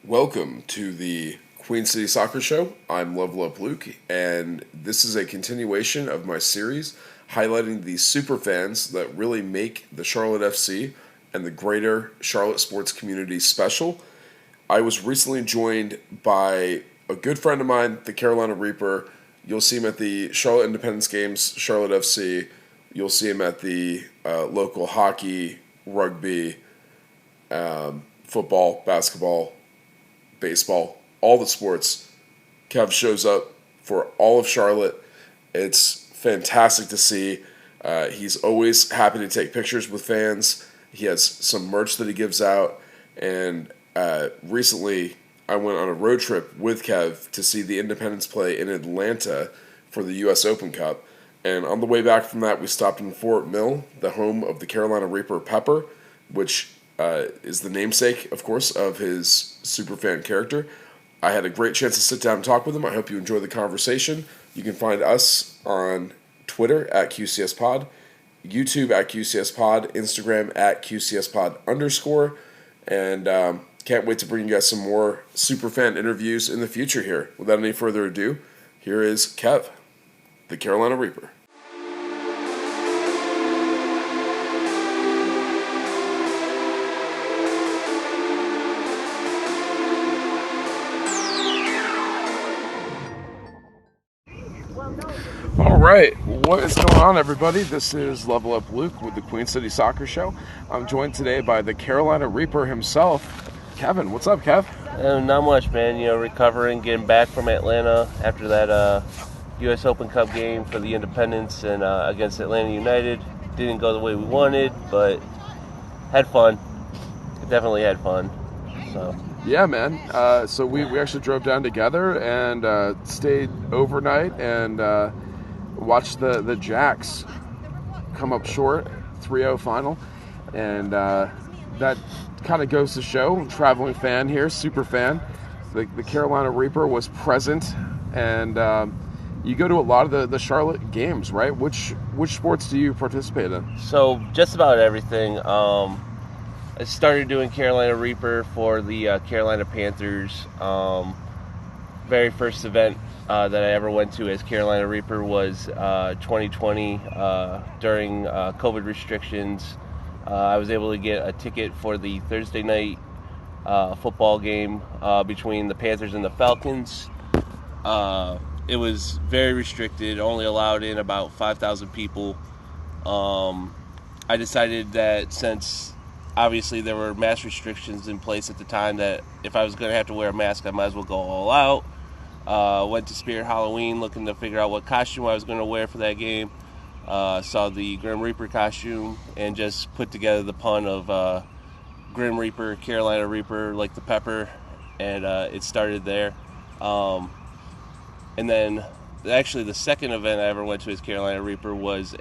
Welcome to the Queen City Soccer Show. I'm Level Up Luke, and this is a continuation of my series highlighting the super fans that really make the Charlotte FC and the greater Charlotte sports community special. I was recently joined by a good friend of mine, the Carolina Reaper. You'll see him at the Charlotte Independence Games, Charlotte FC. You'll see him at the local hockey, rugby, football, basketball, baseball, all the sports. Kev shows up for all of Charlotte. It's fantastic to see. He's always happy to take pictures with fans. He has some merch that he gives out. And recently, I went on a road trip with Kev to see the Independence play in Atlanta for the U.S. Open Cup. And on the way back from that, we stopped in Fort Mill, the home of the Carolina Reaper Pepper, which is the namesake, of course, of his superfan character. I had a great chance to sit down and talk with him. I hope you enjoy the conversation. You can find us on Twitter at QCSPod, YouTube at QCSPod, Instagram at QCSPod_. And can't wait to bring you guys some more superfan interviews in the future here. Without any further ado, here is Kev, the Carolina Reaper. All right, what is going on, everybody? This is Level Up Luke with the Queen City Soccer Show. I'm joined today by the Carolina Reaper himself, Kevin. What's up, Kev? Not much, man. Recovering, getting back from Atlanta after that U.S. Open Cup game for the Independence and against Atlanta United. Didn't go the way we wanted, but had fun. Definitely had fun. So. Yeah, man. So we actually drove down together and stayed overnight and watched the Jacks come up short, 3-0 final. And that kind of goes to show, traveling fan here, super fan. The Carolina Reaper was present, and you go to a lot of the Charlotte games, right? Which sports do you participate in? So just about everything. I started doing Carolina Reaper for the Carolina Panthers. Very first event that I ever went to as Carolina Reaper was 2020 during COVID restrictions. I was able to get a ticket for the Thursday night football game between the Panthers and the Falcons. It was very restricted, only allowed in about 5,000 people. I decided that since obviously there were mask restrictions in place at the time, that if I was going to have to wear a mask, I might as well go all out. Went to Spirit Halloween looking to figure out what costume I was going to wear for that game. Saw the Grim Reaper costume and just put together the pun of Grim Reaper, Carolina Reaper, like the pepper, and it started there. And then actually the second event I ever went to as Carolina Reaper was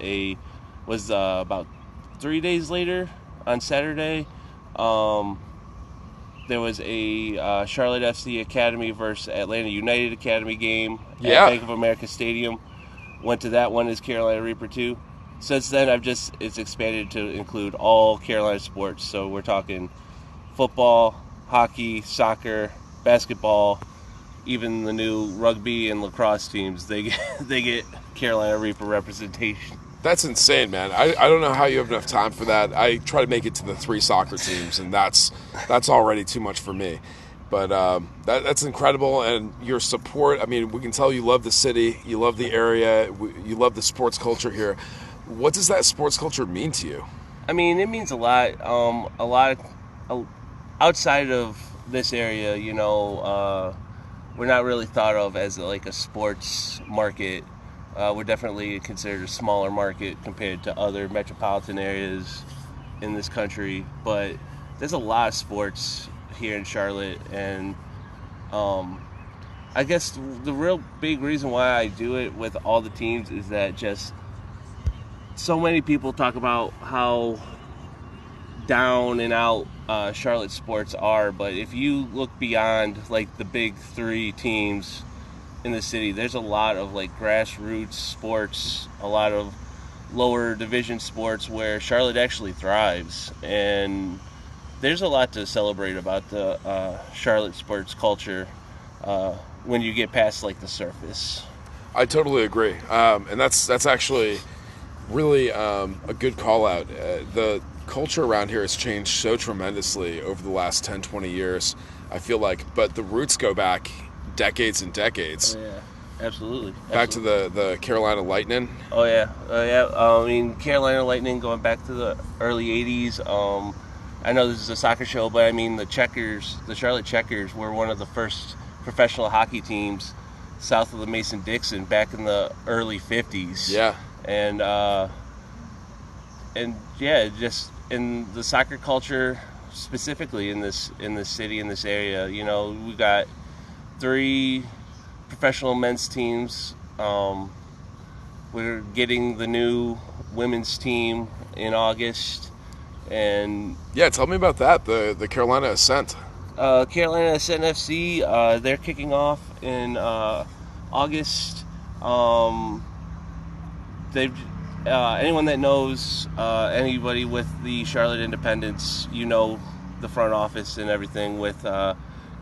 about 3 days later on Saturday. There was a Charlotte FC Academy versus Atlanta United Academy game at Bank of America Stadium. Went to that one as Carolina Reaper too. Since then, it's expanded to include all Carolina sports. So we're talking football, hockey, soccer, basketball, even the new rugby and lacrosse teams. They get Carolina Reaper representation. That's insane, man. I don't know how you have enough time for that. I try to make it to the 3 soccer teams, and that's already too much for me. But that's incredible, and your support. I mean, we can tell you love the city, you love the area, you love the sports culture here. What does that sports culture mean to you? I mean, it means a lot. Outside of this area, we're not really thought of as like a sports market. We're definitely considered a smaller market compared to other metropolitan areas in this country, but there's a lot of sports here in Charlotte, and I guess the real big reason why I do it with all the teams is that just so many people talk about how down and out Charlotte sports are, but if you look beyond like the big 3 teams in the city, there's a lot of like grassroots sports, a lot of lower division sports where Charlotte actually thrives, and there's a lot to celebrate about the Charlotte sports culture when you get past like the surface. I totally agree, and that's actually really a good call out. The culture around here has changed so tremendously over the last 10, 20 years, I feel like, but the roots go back decades and decades. Oh, yeah, absolutely. Back to the Carolina Lightning. Oh yeah, I mean, Carolina Lightning going back to the early '80s. I know this is a soccer show, but I mean the Charlotte Checkers, were one of the first professional hockey teams south of the Mason-Dixon back in the early '50s. Yeah, and yeah, just in the soccer culture specifically in this city, in this area. You know, we got 3 professional men's teams. We're getting the new women's team in August, and yeah. Tell me about that. The Carolina Ascent. Carolina Ascent FC. They're kicking off in August. They've anyone that knows anybody with the Charlotte Independence, you know, the front office and everything with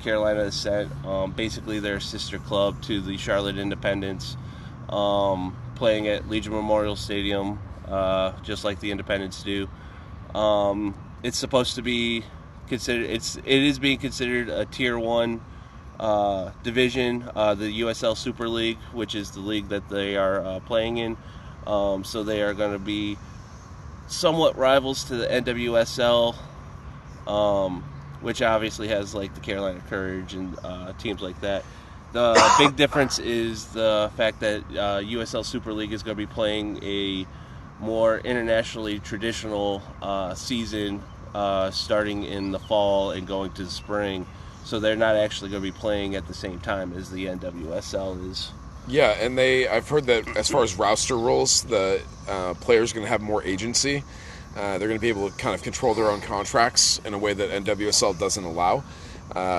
Carolina Ascent. Basically, they're a sister club to the Charlotte Independence, playing at Legion Memorial Stadium, just like the Independents do. It's supposed to be considered. It is being considered a Tier 1 division, the USL Super League, which is the league that they are playing in. So they are going to be somewhat rivals to the NWSL, which obviously has like the Carolina Courage and teams like that. The big difference is the fact that USL Super League is going to be playing a more internationally traditional season starting in the fall and going to the spring. So they're not actually going to be playing at the same time as the NWSL is. Yeah, and I've heard that as far as roster rules, the players are going to have more agency. They're going to be able to kind of control their own contracts in a way that NWSL doesn't allow.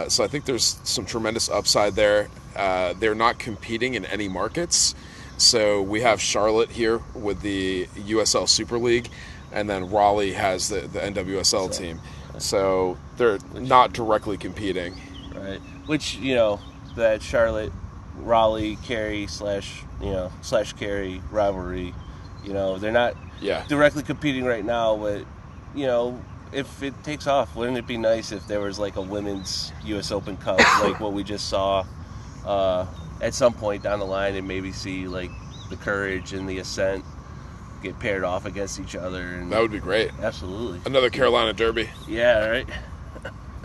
So I think there's some tremendous upside there. They're not competing in any markets. So we have Charlotte here with the USL Super League, and then Raleigh has the NWSL team. So they're not directly competing. Right. Which, you know, that Charlotte Raleigh Cary / Cary rivalry, you know, they're not directly competing right now, but you know, if it takes off, wouldn't it be nice if there was like a women's US Open Cup like what we just saw at some point down the line, and maybe see like the Courage and the Ascent get paired off against each other? And that would be great. Absolutely. Another Carolina Derby. Yeah, right.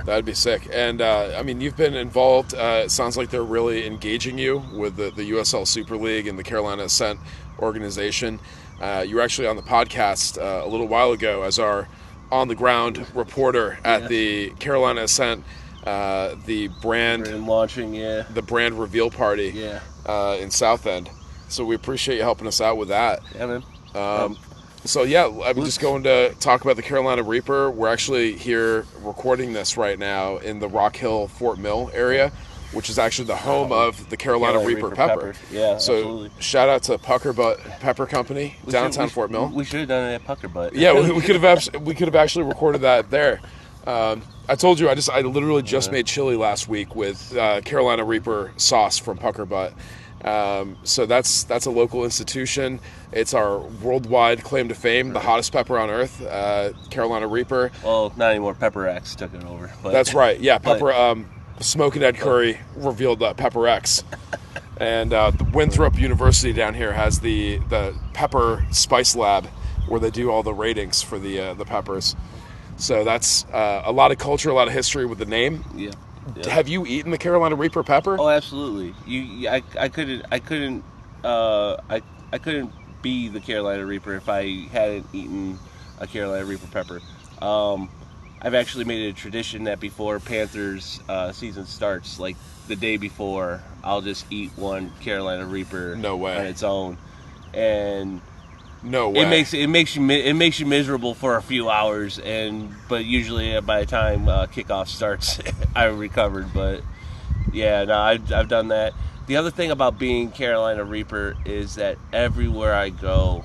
That'd be sick. And I mean, you've been involved. It sounds like they're really engaging you with the USL Super League and the Carolina Ascent organization. You were actually on the podcast a little while ago as our on-the-ground reporter at the Carolina Ascent, the brand launching, the brand reveal party in Southend. So we appreciate you helping us out with that. Yeah, man. So yeah, I'm just going to talk about the Carolina Reaper. We're actually here recording this right now in the Rock Hill Fort Mill area, which is actually the home of the Carolina Reaper Pepper. Yeah, so absolutely. Shout out to Pucker Butt Pepper Company, downtown Fort Mill. We should have done it at Pucker Butt. Yeah, we could have actually recorded that there. I told you I literally just made chili last week with Carolina Reaper sauce from Pucker Butt. So that's a local institution. It's our worldwide claim to fame, the hottest pepper on earth, Carolina Reaper. Well, not anymore. Pepper X took it over. But, that's right. Yeah, Pepper. Smoking Ed Curry revealed Pepper X, and Winthrop University down here has the Pepper Spice Lab, where they do all the ratings for the peppers. So that's a lot of culture, a lot of history with the name. Yeah. Yeah. Have you eaten the Carolina Reaper pepper? Oh, absolutely. I couldn't be the Carolina Reaper if I hadn't eaten a Carolina Reaper pepper. I've actually made it a tradition that before Panthers season starts, like the day before, I'll just eat one Carolina Reaper. No way. On its own, and no way. It makes you miserable for a few hours, but usually by the time kickoff starts, I'm recovered. But yeah, no, I've done that. The other thing about being Carolina Reaper is that everywhere I go,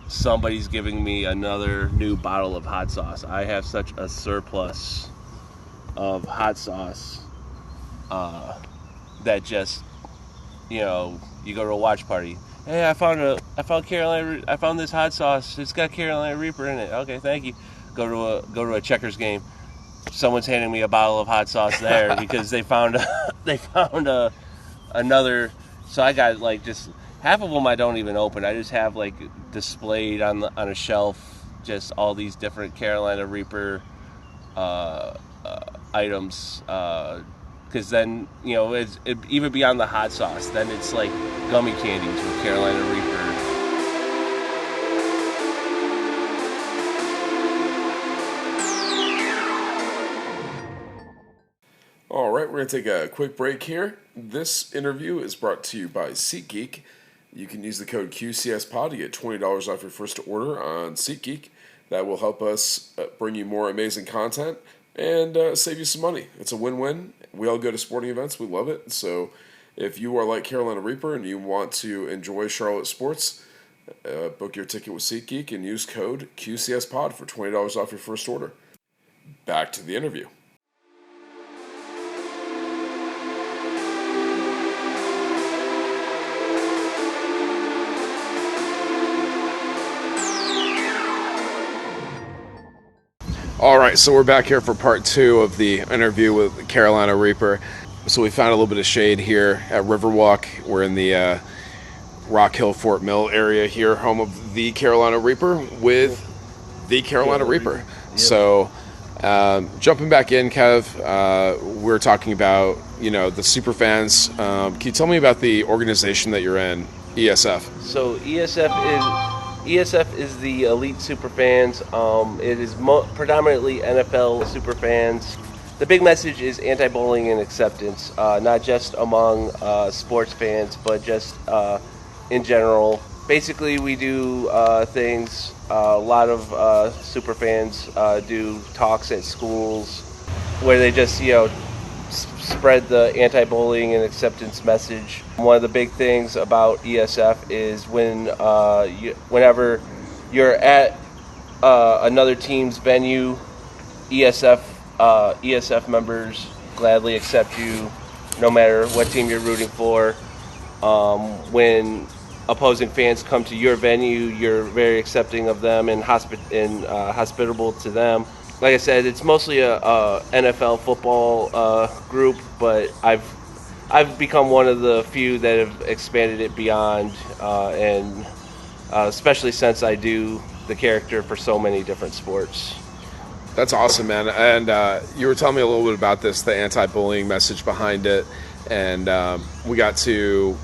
somebody's giving me another new bottle of hot sauce. I have such a surplus of hot sauce that just, you know, you go to a watch party. Hey, I found this hot sauce. It's got Carolina Reaper in it. Okay, thank you. Go to a Checkers game. Someone's handing me a bottle of hot sauce there because they found another. So I got like just half of them I don't even open. I just have like displayed on a shelf, just all these different Carolina Reaper items. Because then, you know, even beyond the hot sauce, then it's like gummy candies with Carolina Reaper. All right, we're going to take a quick break here. This interview is brought to you by SeatGeek. You can use the code QCSPod to get $20 off your first order on SeatGeek. That will help us bring you more amazing content and save you some money. It's a win-win. We all go to sporting events. We love it. So if you are like Carolina Reaper and you want to enjoy Charlotte sports, book your ticket with SeatGeek and use code QCSPod for $20 off your first order. Back to the interview. All right, so we're back here for part 2 of the interview with Carolina Reaper. So we found a little bit of shade here at Riverwalk. We're in the Rock Hill Fort Mill area here, home of the Carolina Reaper with the Carolina Reaper. Yep. So jumping back in, Kev, we're talking about, you know, the super fans. Can you tell me about the organization that you're in, ESF? So ESF is the elite superfans. It is predominantly NFL superfans. The big message is anti-bullying and acceptance, not just among sports fans, but just in general. Basically, we do things. A lot of superfans do talks at schools where they just, you know, spread the anti-bullying and acceptance message. One of the big things about ESF is whenever you're at another team's venue, ESF members gladly accept you, no matter what team you're rooting for. When opposing fans come to your venue, you're very accepting of them and hospitable to them. Like I said, it's mostly a NFL football group, but I've become one of the few that have expanded it beyond, and especially since I do the character for so many different sports. That's awesome, man. And you were telling me a little bit about this, the anti-bullying message behind it, and we got to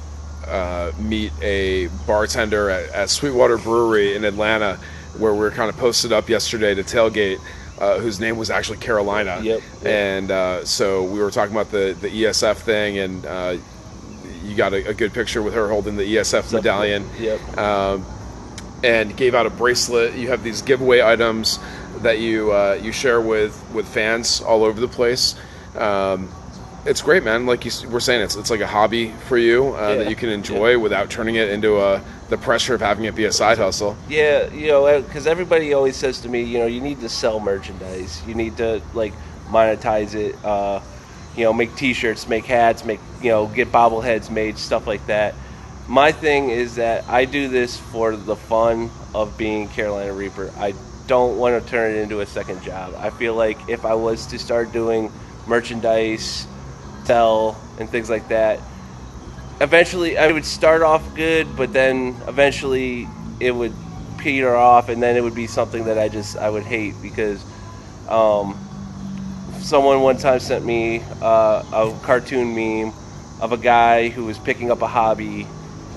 meet a bartender at Sweetwater Brewery in Atlanta, where we were kind of posted up yesterday to tailgate. Whose name was actually Carolina. Yep. And so we were talking about the ESF thing, and you got a good picture with her holding the ESF medallion. Yep. And gave out a bracelet. You have these giveaway items that you share with fans all over the place. It's great, man. Like you were saying, it's like a hobby for you that you can enjoy without turning it into the pressure of having it be a side hustle. Yeah, you know, because everybody always says to me, you know, you need to sell merchandise. You need to, like, monetize it. You know, make T-shirts, make hats, get bobbleheads made, stuff like that. My thing is that I do this for the fun of being Carolina Reaper. I don't want to turn it into a second job. I feel like if I was to start doing merchandise, sell, and things like that, eventually I would start off good, but then eventually it would peter off, and then it would be something that I would hate, because someone one time sent me a cartoon meme of a guy who was picking up the hobby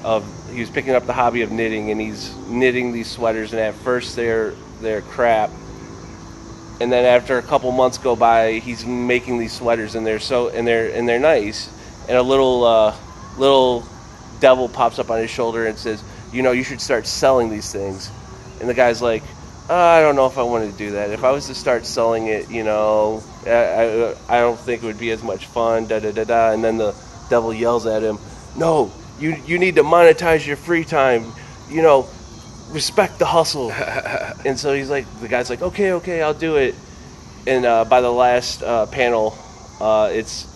of knitting, and he's knitting these sweaters, and at first they're crap, and then after a couple months go by, he's making these sweaters, and they're nice, and a little devil pops up on his shoulder and says, you know, you should start selling these things. And the guy's like, I don't know if I want to do that. If I was to start selling it, you know, I don't think it would be as much fun, da-da-da-da. And then the devil yells at him, no, you need to monetize your free time. You know, respect the hustle. And so the guy's like, okay, I'll do it. And by the last panel, it's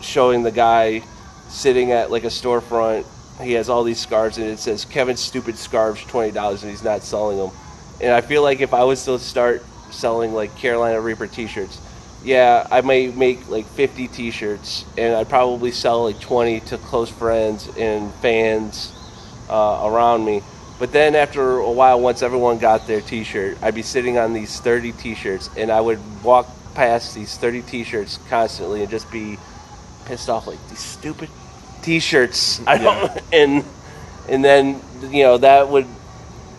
showing the guy sitting at like a storefront. He has all these scarves, and it says Kevin's stupid scarves, $20, and he's not selling them. And I feel like if I was to start selling like Carolina Reaper T-shirts, yeah, I may make like 50 T-shirts, and I'd probably sell like 20 to close friends and fans around me. But then after a while, once everyone got their T-shirt, I'd be sitting on these 30 T-shirts, and I would walk past these 30 T-shirts constantly and just be pissed off, like, these stupid T-shirts. I don't, and then that would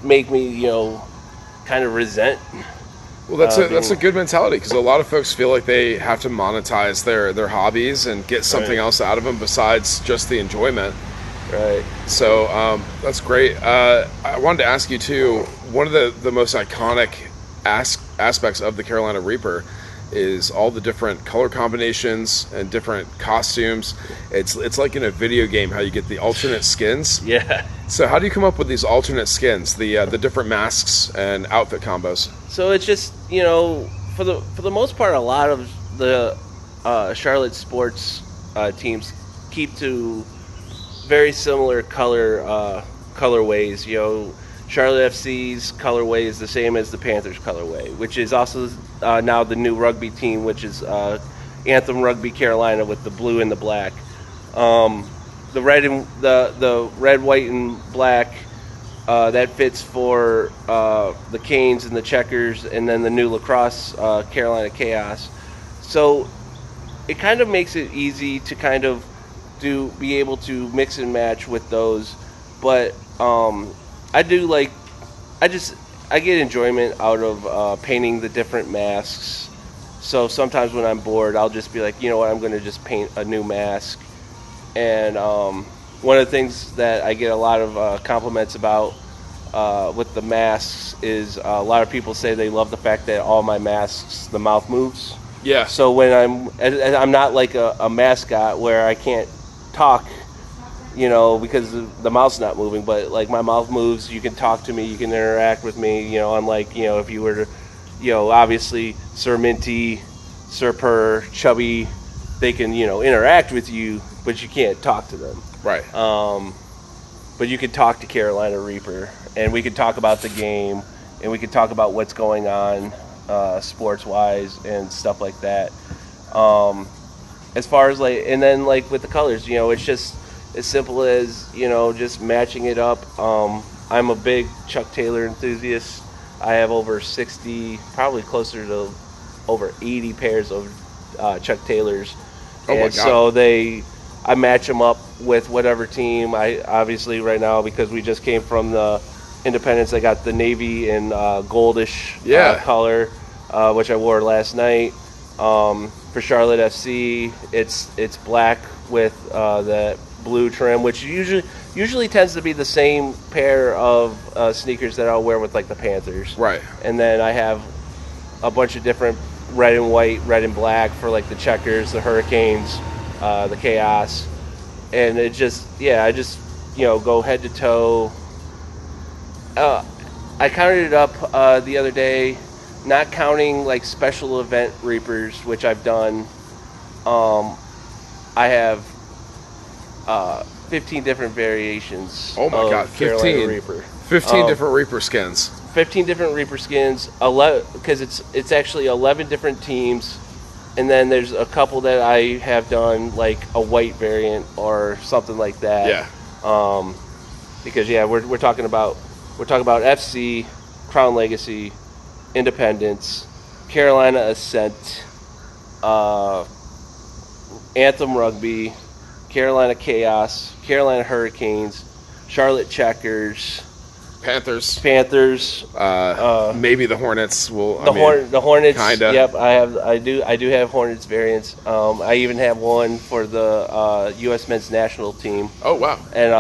make me kind of resent. Well, that's a good mentality, because a lot of folks feel like they have to monetize their hobbies and get something else out of them besides just the enjoyment. Right. So that's great. I wanted to ask you too. One of the most iconic aspects of the Carolina Reaper is all the different color combinations and different costumes. It's like in a video game how you get the alternate skins. Yeah. So how do you come up with these alternate skins, the different masks and outfit combos? So it's just for the most part, a lot of the Charlotte sports teams keep to very similar colorways. Charlotte FC's colorway is the same as the Panthers colorway, which is also now the new rugby team, which is Anthem Rugby Carolina with the blue and the black. The red, white, and black that fits for the Canes and the Checkers, and then the new lacrosse Carolina Chaos. So it kind of makes it easy to kind of be able to mix and match with those, but I get enjoyment out of painting the different masks. So sometimes when I'm bored, I'll just be like, you know what, I'm going to just paint a new mask. And one of the things that I get a lot of compliments about with the masks is a lot of people say they love the fact that all my masks, the mouth moves. Yeah. So when I'm not like a mascot where I can't talk, because the mouth's not moving, but like my mouth moves, you can talk to me, you can interact with me, unlike, if you were to, obviously Sir Minty, Sir Purr, Chubby, they can, interact with you, but you can't talk to them. Right. But you can talk to Carolina Reaper, and we can talk about the game, and we can talk about what's going on sports-wise and stuff like that. As far as and then with the colors, it's just as simple as, just matching it up. I'm a big Chuck Taylor enthusiast. I have over 60, probably closer to over 80 pairs of Chuck Taylors. Oh my God. So I match them up with whatever team. I obviously right now, because we just came from the Independence, I got the navy and goldish color, which I wore last night. For Charlotte FC, it's black with that blue trim, which usually tends to be the same pair of sneakers that I'll wear with like the Panthers. Right. And then I have a bunch of different red and white, red and black for like the Checkers, the Hurricanes, the Chaos, and I just go head to toe. I counted it up the other day. Not counting like special event Reapers, which I've done, I have 15 different variations. Oh my God, 15 Carolina Reaper. 15 different Reaper skins. 15 different Reaper skins. 11, because it's actually 11 different teams, and then there's a couple that I have done like a white variant or something like that. Yeah. Because we're talking about FC, Crown Legacy, Independence, Carolina Ascent, Anthem Rugby, Carolina Chaos, Carolina Hurricanes, Charlotte Checkers, Panthers. Maybe the Hornets will. The Hornets. Kinda. Yep, I do have Hornets variants. I even have one for the U.S. men's national team. Oh wow! And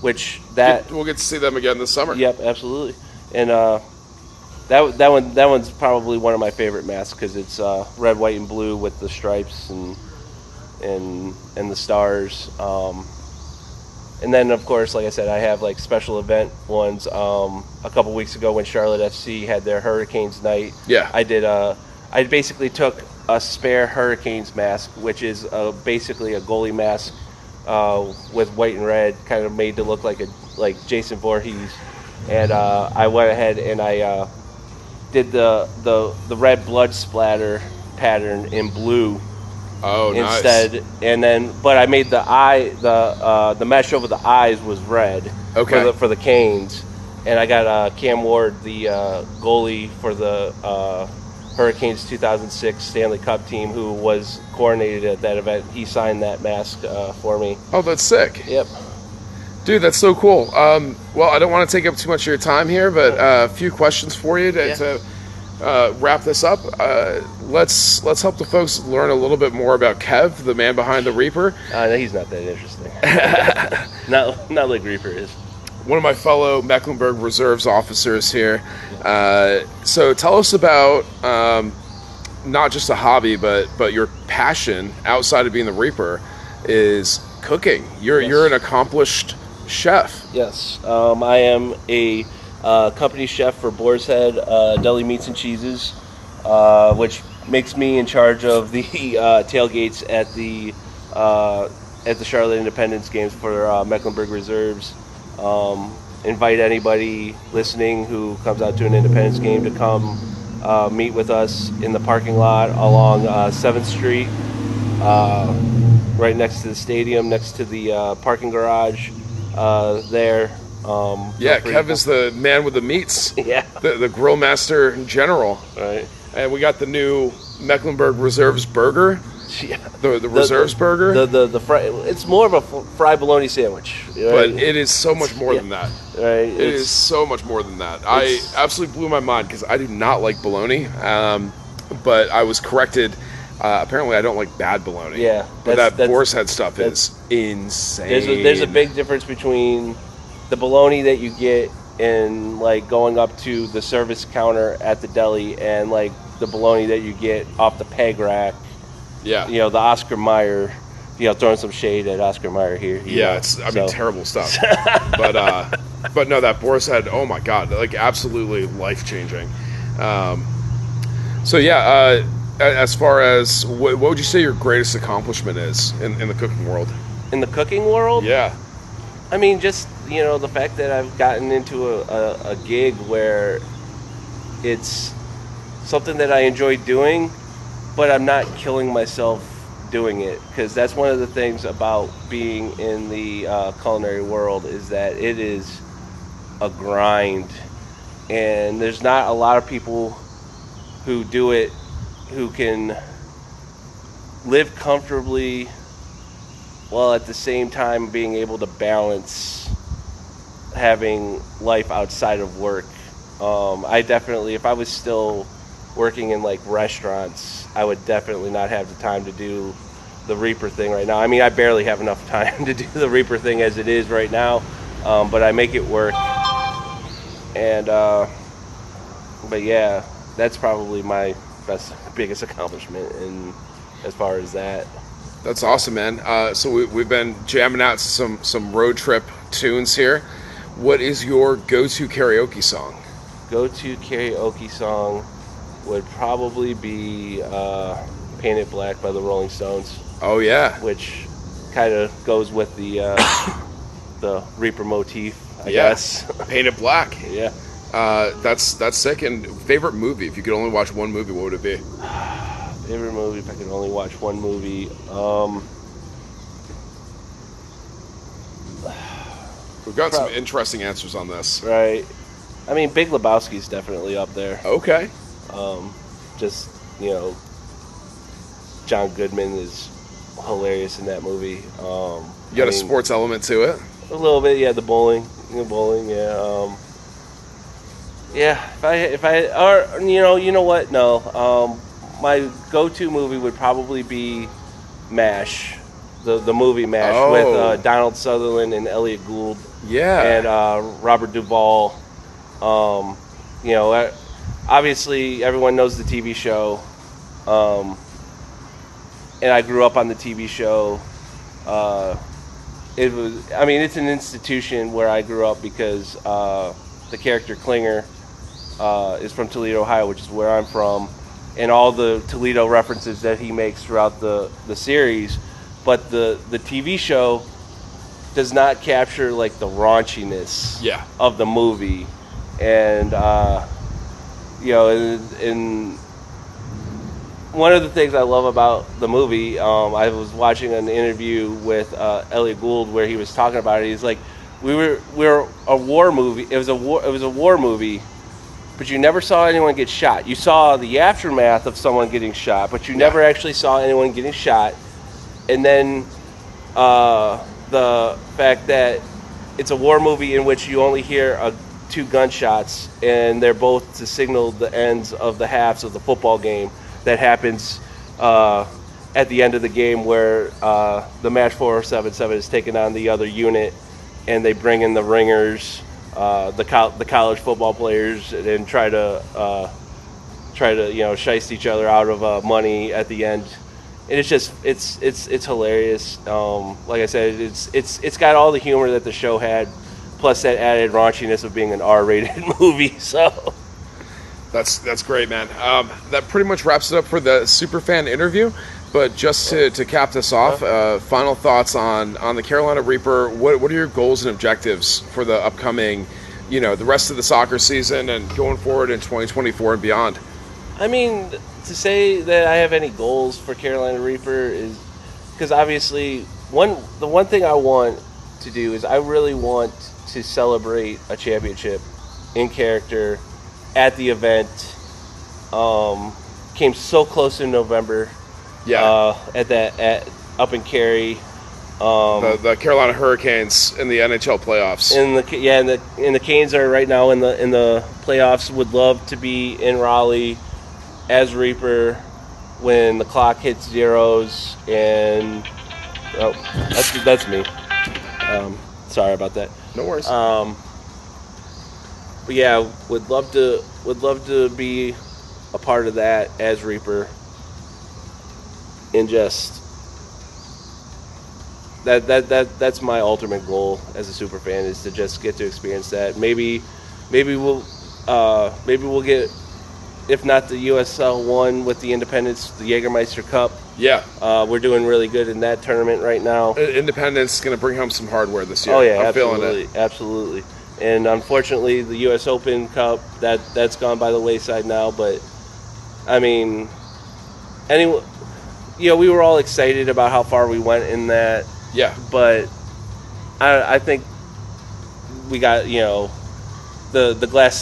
we'll get to see them again this summer. Yep, absolutely. And that one's probably one of my favorite masks because it's red, white, and blue with the stripes and the stars. And then, of course, like I said, I have like special event ones. A couple weeks ago, when Charlotte FC had their Hurricanes night, Yeah. I basically took a spare Hurricanes mask, which is basically a goalie mask with white and red, kind of made to look like Jason Voorhees. And I went ahead and I did the red blood splatter pattern in blue Oh, nice. instead, and then but I made the mesh over the eyes was red Okay. for the Canes, and I got Cam Ward, the goalie for the Hurricanes 2006 Stanley Cup team, who was coordinated at that event. He signed that mask for me. Oh, that's sick. Yep. Dude, that's so cool. Well, I don't want to take up too much of your time here, but a few questions for you to wrap this up. Let's help the folks learn a little bit more about Kev, the man behind the Reaper. No, he's not that interesting. not like Reaper is. One of my fellow Mecklenburg Reserves officers here. So tell us about not just a hobby, but your passion outside of being the Reaper is cooking. You're an accomplished chef. Yes, I am a company chef for Boar's Head Deli Meats and Cheeses, which makes me in charge of the tailgates at the Charlotte Independence games for Mecklenburg Reserves. Invite anybody listening who comes out to an Independence game to come meet with us in the parking lot along 7th Street, right next to the stadium, next to the parking garage there. Yeah, Kev is the man with the meats. Yeah. The grill master in general. Right. And we got the new Mecklenburg Reserves burger. Yeah. The Reserves burger. The fry, it's more of a fried bologna sandwich. Right? But it is so much more than that. Right. It is so much more than that. I absolutely blew my mind because I do not like bologna. But I was corrected. Apparently, I don't like bad bologna. Yeah. But that Boar's Head stuff is insane. There's a big difference between the bologna that you get in like going up to the service counter at the deli and like the bologna that you get off the peg rack. Yeah. You know, the Oscar Mayer, throwing some shade at Oscar Mayer here. Yeah, I mean, terrible stuff. But no, that Boar's Head, oh my God, like absolutely life-changing. So yeah, as far as, what would you say your greatest accomplishment is in the cooking world? In the cooking world? Yeah. I mean, just, the fact that I've gotten into a gig where it's something that I enjoy doing, but I'm not killing myself doing it, because that's one of the things about being in the culinary world is that it is a grind, and there's not a lot of people who do it who can live comfortably while at the same time being able to balance having life outside of work. I definitely, if I was still working in like restaurants, I would definitely not have the time to do the Reaper thing right now. I mean, I barely have enough time to do the Reaper thing as it is right now, but I make it work. And but yeah, that's probably my biggest accomplishment in as far as that. That's awesome, man. So we've been jamming out some road trip tunes here. What is your go-to karaoke song? Go-to karaoke song would probably be Painted Black by the Rolling Stones. Oh, yeah. Which kind of goes with the Reaper motif, I guess. Painted Black. Yeah. That's sick. And favorite movie? If you could only watch one movie, what would it be? Favorite movie, if I could only watch one movie. We've got some interesting answers on this. Right. I mean, Big Lebowski's definitely up there. Okay. Just, John Goodman is hilarious in that movie. You got a sports element to it? A little bit, yeah. The bowling, yeah. Yeah, if I, or you know what? No. My go-to movie would probably be MASH, the movie MASH with Donald Sutherland and Elliot Gould. Yeah. And Robert Duvall. Obviously everyone knows the TV show, and I grew up on the TV show. it was. I mean, it's an institution where I grew up because the character Klinger is from Toledo, Ohio, which is where I'm from, and all the Toledo references that he makes throughout the series. But the TV show does not capture like the raunchiness Yeah. of the movie, and in one of the things I love about the movie, I was watching an interview with Elliot Gould where he was talking about it. He's like, we were a war movie. It was a war movie, but you never saw anyone get shot. You saw the aftermath of someone getting shot, but you never actually saw anyone getting shot. And then the fact that it's a war movie in which you only hear two gunshots, and they're both to signal the ends of the halves of the football game that happens at the end of the game where the match 477 is taking on the other unit, and they bring in the ringers, the college football players, and try to shiest each other out of money at the end. And it's just it's hilarious. Like I said, it's got all the humor that the show had, plus that added raunchiness of being an R-rated movie. So That's great, man. That pretty much wraps it up for the Superfan interview. But just to cap this off, final thoughts on the Carolina Reaper. What are your goals and objectives for the upcoming, the rest of the soccer season and going forward in 2024 and beyond? I mean, to say that I have any goals for Carolina Reaper is because obviously the one thing I want to do is I really want to celebrate a championship in character at the event. Came so close in November. Yeah. At up in Cary. The Carolina Hurricanes in the NHL playoffs. And the Canes are right now in the playoffs. Would love to be in Raleigh as Reaper when the clock hits zeros, and that's me. Sorry about that. No worries. But yeah, would love to be a part of that as Reaper, and just that's my ultimate goal as a super fan, is to just get to experience that. Maybe we'll get, if not the USL one with the Independence, the Jägermeister Cup. Yeah. We're doing really good in that tournament right now. Independence is going to bring home some hardware this year. Oh yeah, I'm feeling it. Absolutely. And unfortunately, the U.S. Open Cup that's gone by the wayside now. But I mean, we were all excited about how far we went in that. Yeah. But I think we got the glass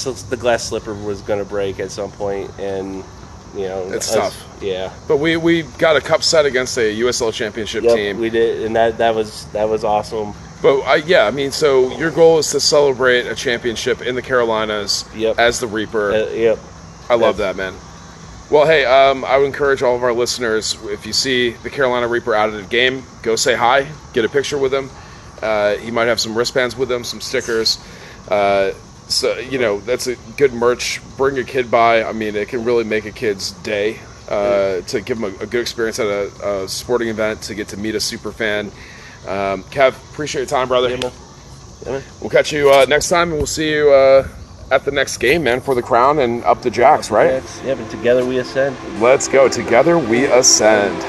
slipper was going to break at some point, and it's tough. Yeah. But we got a cup set against a USL championship team. We did, and that was awesome. But so your goal is to celebrate a championship in the Carolinas as the Reaper. Yep. I love that, man. Well, hey, I would encourage all of our listeners, if you see the Carolina Reaper out at a game, go say hi, get a picture with him. He might have some wristbands with him, some stickers. So, that's a good merch. Bring a kid by. I mean, it can really make a kid's day to give them a good experience at a sporting event, to get to meet a super fan. Kev, appreciate your time, brother. Yeah, man. We'll catch you next time, and we'll see you at the next game, man, for the crown and up the Jacks, right? Yeah, but together we ascend. Let's go. Together we ascend.